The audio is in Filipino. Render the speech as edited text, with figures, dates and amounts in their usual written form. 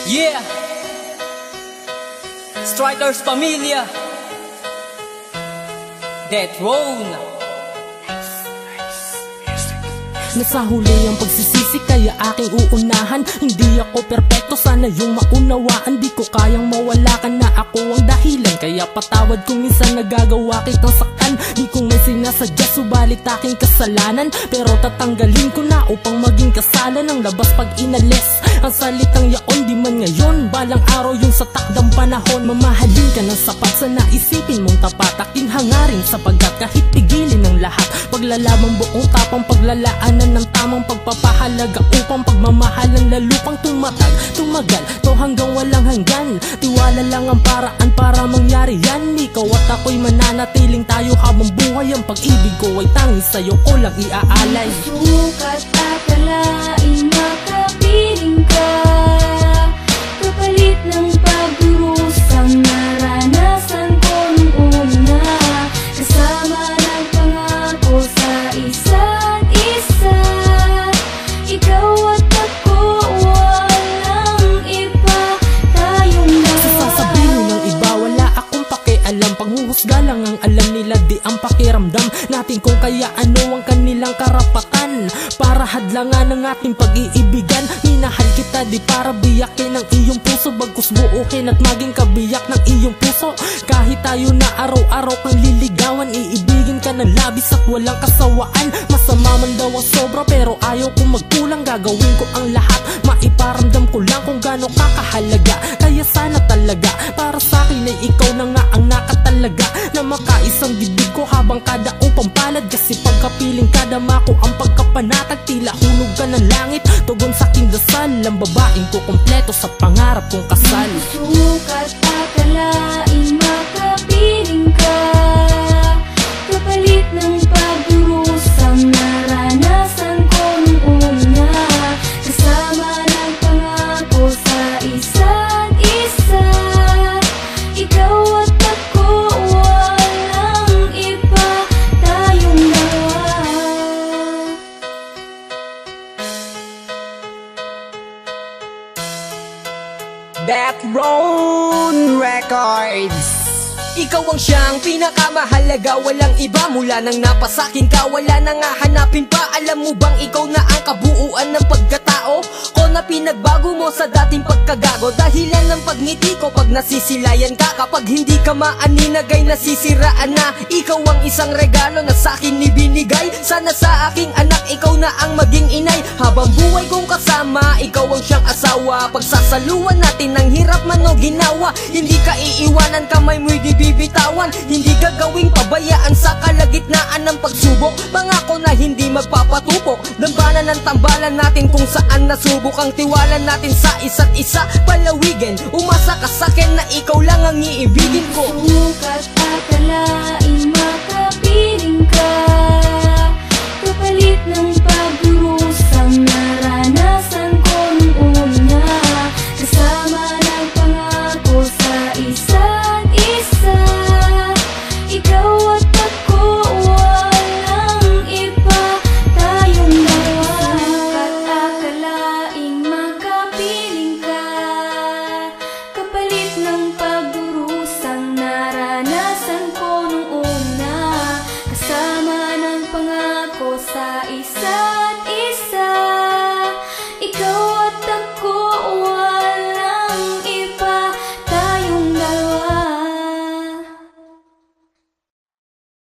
Yeah, Strikers Pamilya, Death Row. Nasa huli ang pagsisisi kaya aking uunahan. Hindi ako perpekto, sana yung maunawaan. Di ko kayang mawala ka na ako ang dahilan. Kaya patawad kung minsan nagagawa kitang saktan. Di ko may sinasadya subalit aking kasalanan. Pero tatanggalin ko na upang maging kasalan ng labas pag inalis. Ang salitang yaon di man ngayon, balang araw yung sa takdang panahon. Mamahalin ka ng sapat, sana isipin mong tapat. Aking hangarin sapagkat kahit pigilin ng lahat, paglalamang buong tapang paglalaanan ng tamang pagpapahalaga upang pagmamahalan lalupang tumagal to hanggang walang hanggan. Tiwala lang ang paraan para mangyari yan. Ikaw at ako'y mananatiling tayo habang buhay. Ang pag-ibig ko ay tanging sa'yo ko lang iaalay. Sukat at alain makapiling ka, kapalit ng pagdurusang naranasan ko nung una. Kasama ng pangako sa isa't isa, ikaw at ako, walang iba, tayong dalawa. Sa sasabihin ng iba, wala akong pakialam. Panghuhusga lang ang alam nila, di ang pakiramdam natin kung kaya ano ang kanilang karapatan para hadlangan ang ating pag-iibigan. Minahal kita di para biyakin ang iyong puso, bagkus buukin at maging kabiyak ng iyong puso. Kahit tayo na araw-araw kang liligawan, iibigin ka ng labis at walang kasawaan. Masama man daw ang sobra pero ayaw kong magkulang. Gagawin ko ang lahat, maiparamdam ko lang kung gaano kakahalaga. Kaya sana talaga para sa'kin ay ikaw na nga ang nakatalaga, na makaisang dibdib ko habang kada upang palad. Kasi pagkapiling kada mako ang pagkapanatag, tila hulog ka ng langit, tugon sa aking dasal. Ang babaeng ko kompleto sa pangarap kong kasal. Sukat at alain makapiling ka, kapalit ng pagdurusang naranasan ko nung una. Kasama ng pangako sa isa't isa, ikaw at ako, walang iba, tayong dalawa. Death Row Records. Ikaw ang siyang pinakamahalaga, walang iba. Mula nang napasakin ka, wala nang hahanapin pa. Alam mo bang ikaw na ang kabuuan ng pagkatao ko, na pinagbago mo sa dating pagkagago. Dahilan ng pagngiti ko pag nasisilayan ka, kapag hindi ka maaninag ay nasisiraan na. Ikaw ang isang regalo na sa'kin ibinigay. Sana sa aking anak ikaw na ang maging inay. Habang buhay kong kasama, ikaw ang siyang asawa. Pagsasaluan natin ng hirap man o ginawa, hindi ka iiwanan, kamay mo'y di bibitawan. Hindi gagawing pabayaan sa kalagitnaan ng pagsubok. Pangako na hindi magpapatupok, dambana ng tambalan natin kung saan nasubok. Ang tiwala natin sa isa't isa palawigin. Umasa ka sa'kin na ikaw lang ang iibigin ko. Sukat at alain